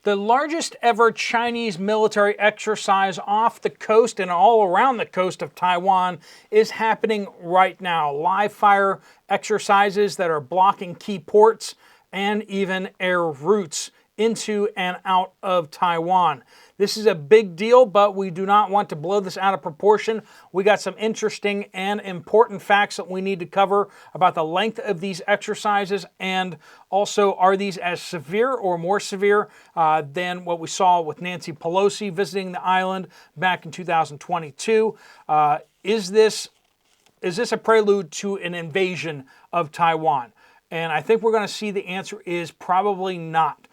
The largest ever Chinese military exercise off the coast and all around the coast of Taiwan is happening right now. Live fire exercises that are blocking key ports and even air routes into and out of Taiwan. This is a big deal, but we do not want to blow this out of proportion. We got some interesting and important facts that we need to cover about the length of these exercises, and also, are these as severe or more severe than what we saw with Nancy Pelosi visiting the island back in 2022? Is this a prelude to an invasion of Taiwan? And I think we're going to see the answer is probably not.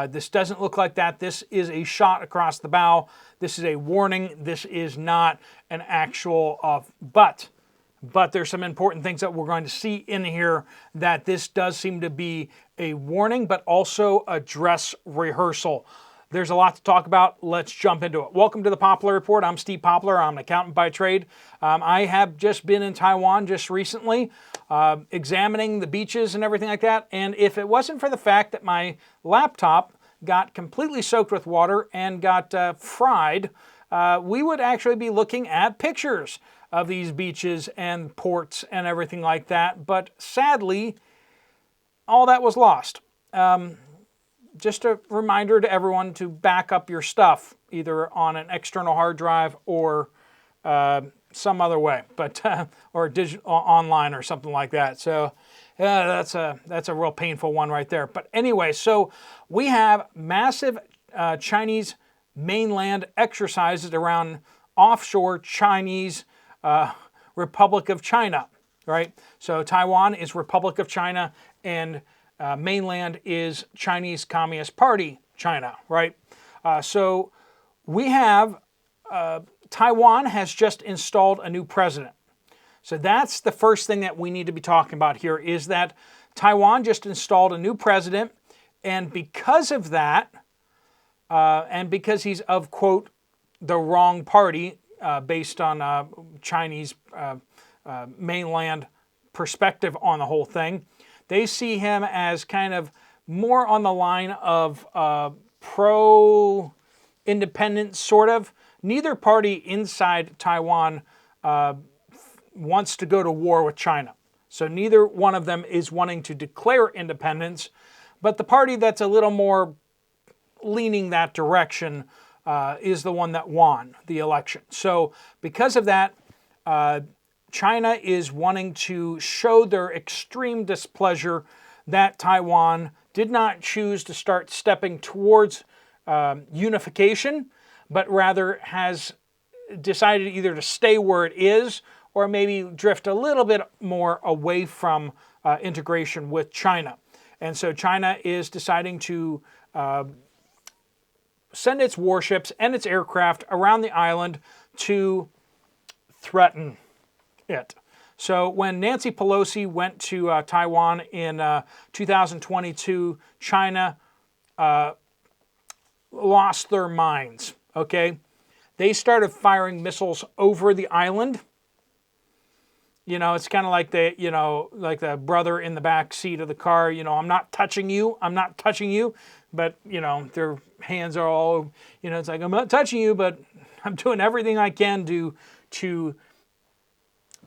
This doesn't look like that. This is a shot across the bow. This is a warning. This is not an actual, but there's some important things that we're going to see in here that this does seem to be a warning, but also a dress rehearsal. There's a lot to talk about. Let's jump into it. Welcome to the Poplar Report. I'm Steve Poplar. I'm an accountant by trade. I have just been in Taiwan just recently, examining the beaches and everything like that. And if it wasn't for the fact that my laptop got completely soaked with water and got fried, we would actually be looking at pictures of these beaches and ports and everything like that. But sadly, all that was lost. Just a reminder to everyone to back up your stuff, either on an external hard drive or some other way, but or digital online or something like that. So that's a real painful one right there. But anyway, so we have massive Chinese mainland exercises around offshore Chinese Republic of China, right? So Taiwan is Republic of China, and mainland is Chinese Communist Party China, right? So we have, Taiwan has just installed a new president. So that's the first thing that we need to be talking about here, is that Taiwan just installed a new president, and because of that, and because he's of, quote, the wrong party, based on Chinese mainland perspective on the whole thing, they see him as kind of more on the line of pro-independence, sort of. Neither party inside Taiwan wants to go to war with China. So neither one of them is wanting to declare independence, but the party that's a little more leaning that direction is the one that won the election. So because of that, China is wanting to show their extreme displeasure that Taiwan did not choose to start stepping towards unification, but rather has decided either to stay where it is or maybe drift a little bit more away from integration with China. And so China is deciding to send its warships and its aircraft around the island to threaten it. So when Nancy Pelosi went to Taiwan in 2022, China lost their minds, okay? They started firing missiles over the island. You know, it's kind of like like the brother in the back seat of the car, I'm not touching you, I'm not touching you. But, their hands are all, it's like, I'm not touching you, but I'm doing everything I can to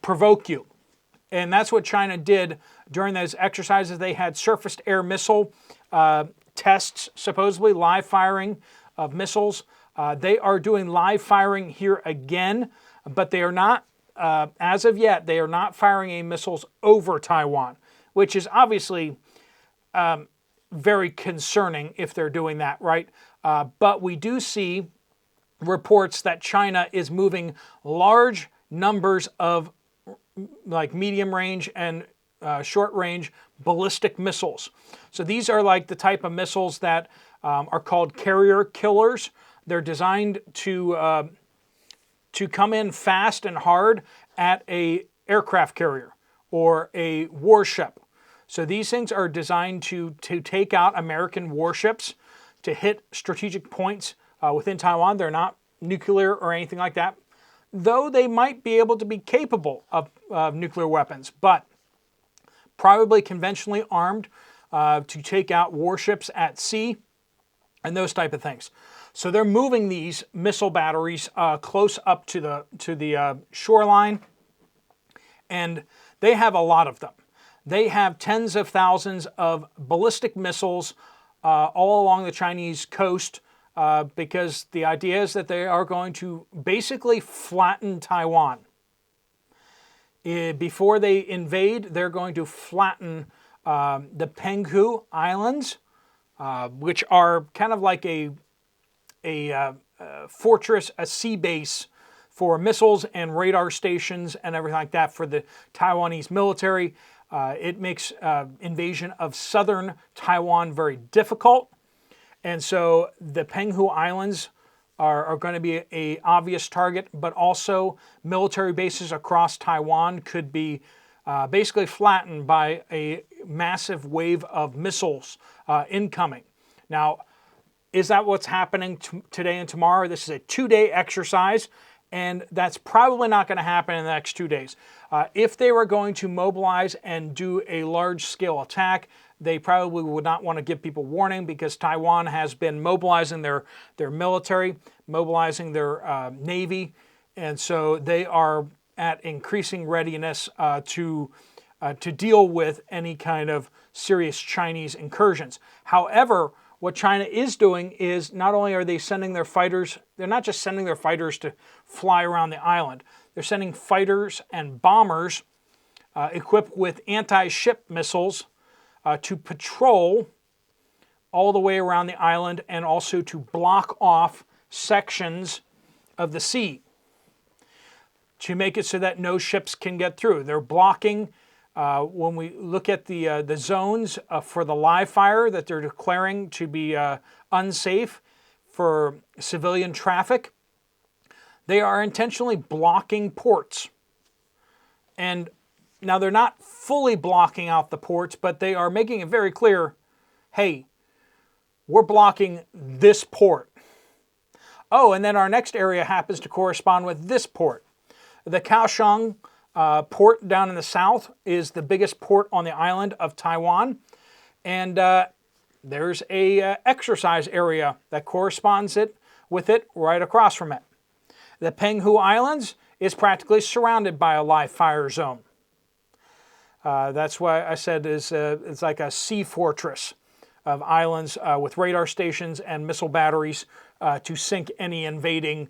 provoke you. And that's what China did during those exercises. They had surface-to-air missile tests, supposedly live firing of missiles. They are doing live firing here again, but they are not, as of yet, they are not firing any missiles over Taiwan, which is obviously very concerning if they're doing that, right? But we do see reports that China is moving large numbers of like medium range and short range ballistic missiles. So these are like the type of missiles that are called carrier killers. They're designed to come in fast and hard at a aircraft carrier or a warship. So these things are designed to take out American warships, to hit strategic points within Taiwan. They're not nuclear or anything like that, though they might be able to be capable of nuclear weapons, but probably conventionally armed to take out warships at sea and those type of things. So they're moving these missile batteries close up to the shoreline, and they have a lot of them. They have tens of thousands of ballistic missiles all along the Chinese coast because the idea is that they are going to basically flatten Taiwan. Before they invade, they're going to flatten the Penghu Islands, which are kind of like a fortress, a sea base for missiles and radar stations and everything like that for the Taiwanese military. It makes invasion of southern Taiwan very difficult. And so the Penghu Islands are going to be an obvious target, but also military bases across Taiwan could be basically flattened by a massive wave of missiles incoming. Now, is that what's happening today and tomorrow? This is a 2-day exercise, and that's probably not going to happen in the next 2 days. If they were going to mobilize and do a large-scale attack, they probably would not want to give people warning because Taiwan has been mobilizing their military, mobilizing their navy, and so they are at increasing readiness to deal with any kind of serious Chinese incursions. However, what China is doing is not only are they sending their fighters, they're not just sending their fighters to fly around the island. They're sending fighters and bombers equipped with anti-ship missiles to patrol all the way around the island and also to block off sections of the sea to make it so that no ships can get through. They're blocking. When we look at the zones for the live fire that they're declaring to be unsafe for civilian traffic, they are intentionally blocking ports. And now they're not fully blocking out the ports, but they are making it very clear, hey, we're blocking this port. Oh, and then our next area happens to correspond with this port. The Kaohsiung port down in the south is the biggest port on the island of Taiwan, and there's a exercise area that corresponds with it right across from it. The Penghu Islands is practically surrounded by a live fire zone. That's why I said it's like a sea fortress of islands with radar stations and missile batteries to sink any invading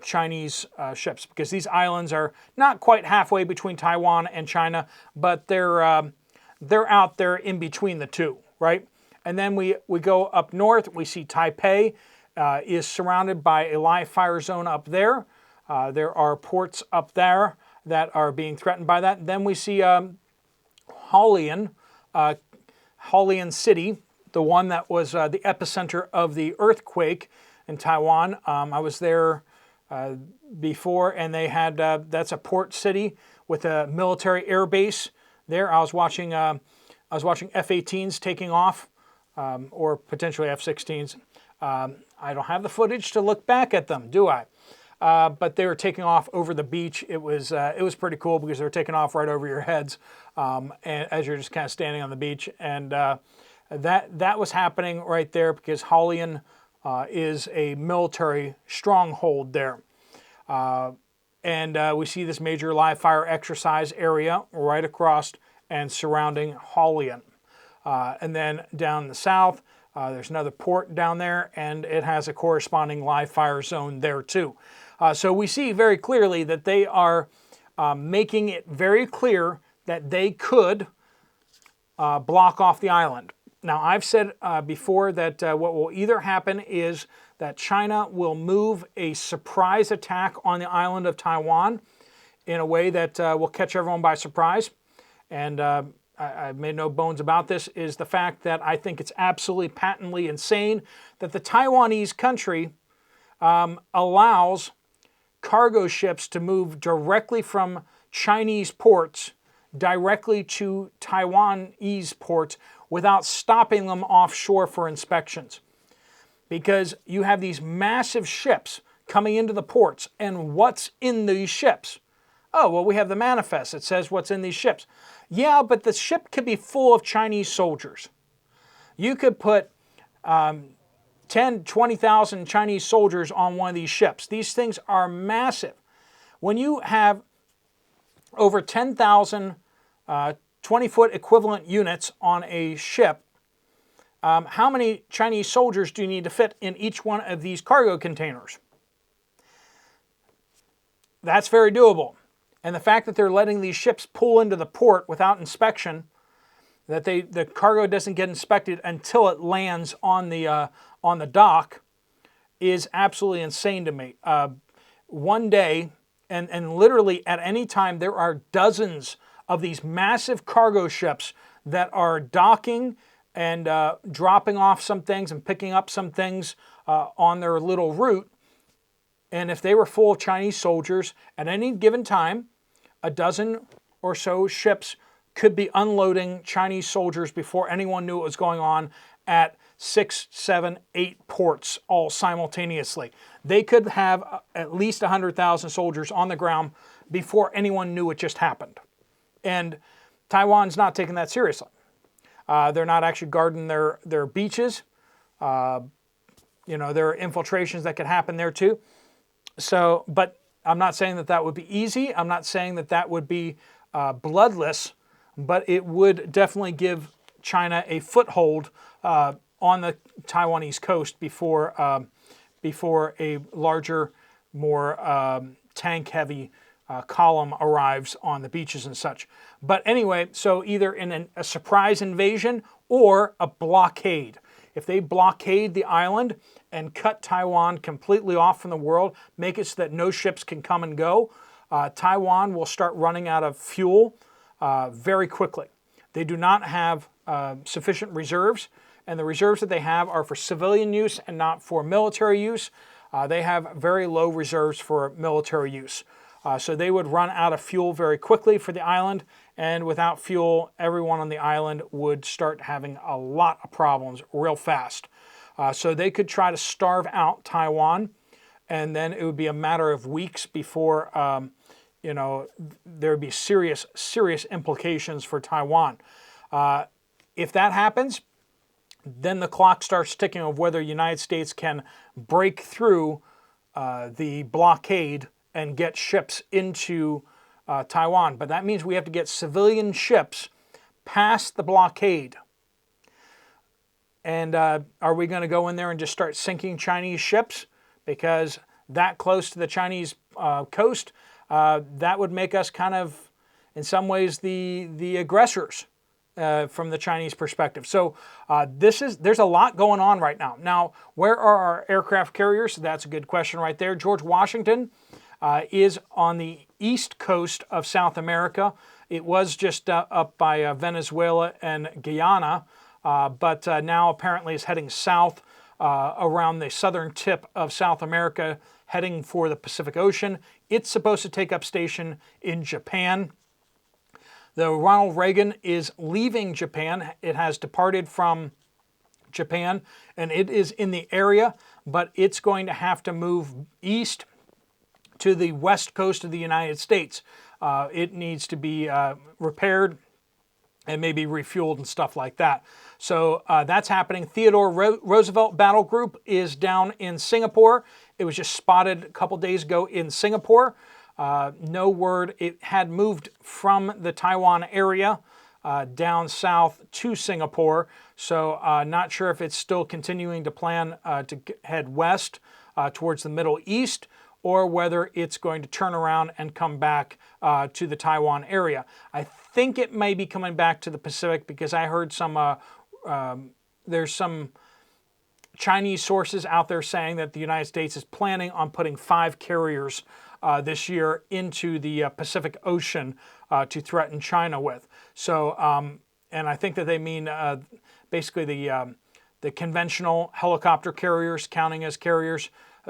Chinese ships, because these islands are not quite halfway between Taiwan and China, but they're out there in between the two, right? And then we go up north. We see Taipei is surrounded by a live fire zone up there. There are ports up there that are being threatened by that. Then we see Hualien City, the one that was the epicenter of the earthquake in Taiwan. I was there before, and they had that's a port city with a military air base there. I was watching F-18s taking off, or potentially F-16s. I don't have the footage to look back at them, do I? But they were taking off over the beach. It was pretty cool because they were taking off right over your heads, and as you're just kind of standing on the beach. And that was happening right there because Hualien is a military stronghold there. And we see this major live fire exercise area right across and surrounding Hualien. And then down in the south, there's another port down there, and it has a corresponding live fire zone there too. So we see very clearly that they are making it very clear that they could block off the island. Now, I've said before that what will either happen is that China will move a surprise attack on the island of Taiwan in a way that will catch everyone by surprise. And I've made no bones about this, is the fact that I think it's absolutely patently insane that the Taiwanese country allows cargo ships to move directly from Chinese ports directly to Taiwanese ports without stopping them offshore for inspections. Because you have these massive ships coming into the ports, and what's in these ships? Oh, well, we have the manifest. It says what's in these ships. Yeah, but the ship could be full of Chinese soldiers. You could put 10, 20,000 Chinese soldiers on one of these ships. These things are massive. When you have over 10,000 20-foot equivalent units on a ship, how many Chinese soldiers do you need to fit in each one of these cargo containers? That's very doable. And the fact that they're letting these ships pull into the port without inspection, that the cargo doesn't get inspected until it lands on the dock, is absolutely insane to me. One day, and literally at any time, there are dozens of these massive cargo ships that are docking and dropping off some things and picking up some things on their little route. And if they were full of Chinese soldiers, at any given time, a dozen or so ships could be unloading Chinese soldiers before anyone knew what was going on at 6, 7, 8 ports all simultaneously. They could have at least 100,000 soldiers on the ground before anyone knew it just happened. And Taiwan's not taking that seriously. They're not actually guarding their beaches. There are infiltrations that could happen there too. So, but I'm not saying that that would be easy. I'm not saying that that would be bloodless, but it would definitely give China a foothold on the Taiwanese coast before a larger, more tank-heavy column arrives on the beaches and such. But anyway, so either in a surprise invasion or a blockade. If they blockade the island and cut Taiwan completely off from the world, make it so that no ships can come and go, Taiwan will start running out of fuel very quickly. They do not have sufficient reserves, and the reserves that they have are for civilian use and not for military use. They have very low reserves for military use. So they would run out of fuel very quickly for the island, and without fuel, everyone on the island would start having a lot of problems real fast. So they could try to starve out Taiwan, and then it would be a matter of weeks before there would be serious implications for Taiwan. If that happens, then the clock starts ticking of whether the United States can break through the blockade and get ships into Taiwan. But that means we have to get civilian ships past the blockade. And are we going to go in there and just start sinking Chinese ships? Because that close to the Chinese coast, that would make us kind of, in some ways, the aggressors from the Chinese perspective. So there's a lot going on right now. Now, where are our aircraft carriers? That's a good question right there. George Washington is on the east coast of South America. It was just up by Venezuela and Guyana, but now apparently is heading south around the southern tip of South America, heading for the Pacific Ocean. It's supposed to take up station in Japan. The Ronald Reagan is leaving Japan. It has departed from Japan, and it is in the area, but it's going to have to move east to the west coast of the United States. It needs to be repaired and maybe refueled and stuff like that. So that's happening. Theodore Roosevelt Battle Group is down in Singapore. It was just spotted a couple days ago in Singapore. No word. It had moved from the Taiwan area down south to Singapore. So not sure if it's still continuing to plan to head west towards the Middle East, or whether it's going to turn around and come back to the Taiwan area. I think it may be coming back to the Pacific, because I heard there's some Chinese sources out there saying that the United States is planning on putting 5 carriers this year into the Pacific Ocean to threaten China with. So, and I think that they mean basically the conventional helicopter carriers, counting as carriers.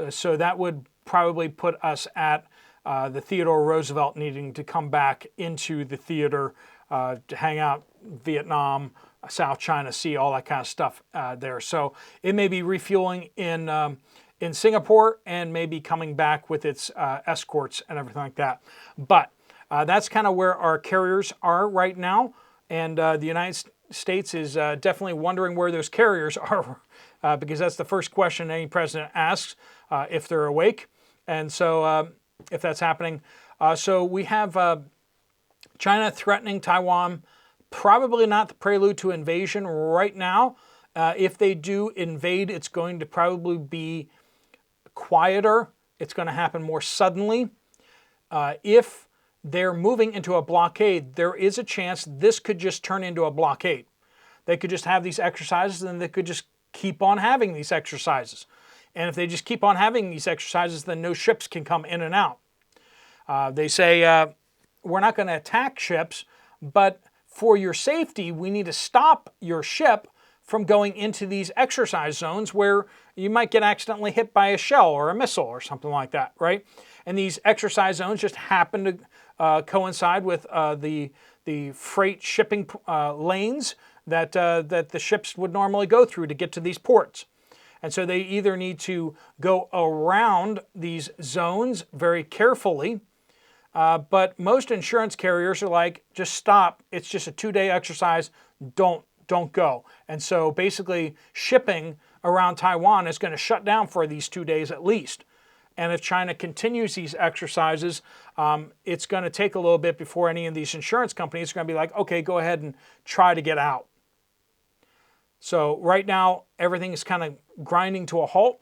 So that would probably put us at the Theodore Roosevelt needing to come back into the theater to hang out Vietnam, South China Sea, all that kind of stuff there. So it may be refueling in Singapore and maybe coming back with its escorts and everything like that. But that's kind of where our carriers are right now. And the United States is definitely wondering where those carriers are because that's the first question any president asks if they're awake. And so if that's happening. So we have China threatening Taiwan, probably not the prelude to invasion right now. If they do invade, it's going to probably be quieter. It's going to happen more suddenly. If they're moving into a blockade, there is a chance this could just turn into a blockade. They could just have these exercises, and they could just keep on having these exercises. And if they just keep on having these exercises, then no ships can come in and out. They say, we're not going to attack ships, but for your safety, we need to stop your ship from going into these exercise zones where you might get accidentally hit by a shell or a missile or something like that, right? And these exercise zones just happen to coincide with the freight shipping lanes that the ships would normally go through to get to these ports. And so they either need to go around these zones very carefully, but most insurance carriers are like, just stop. It's just a 2-day exercise. Don't go. And so basically shipping around Taiwan is going to shut down for these 2 days at least. And if China continues these exercises, it's going to take a little bit before any of these insurance companies are going to be like, okay, go ahead and try to get out. So right now, everything is kind of grinding to a halt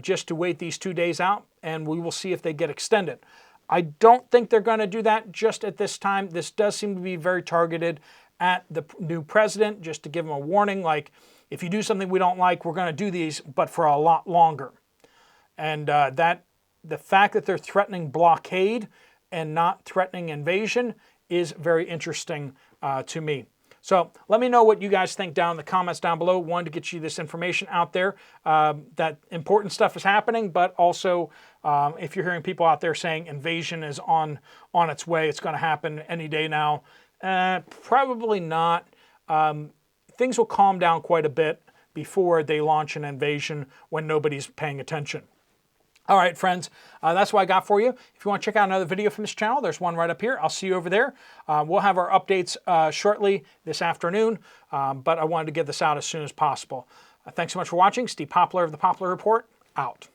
just to wait these 2 days out, and we will see if they get extended. I don't think they're going to do that just at this time. This does seem to be very targeted at the new president, just to give him a warning, like, if you do something we don't like, we're going to do these, but for a lot longer. And the fact that they're threatening blockade and not threatening invasion is very interesting to me. So let me know what you guys think down in the comments down below. Wanted to get you this information out there, that important stuff is happening, but also if you're hearing people out there saying invasion is on its way, it's going to happen any day now, probably not. Things will calm down quite a bit before they launch an invasion when nobody's paying attention. All right, friends, that's what I got for you. If you want to check out another video from this channel, there's one right up here. I'll see you over there. We'll have our updates shortly this afternoon, but I wanted to get this out as soon as possible. Thanks so much for watching. Steve Poplar of the Poplar Report, out.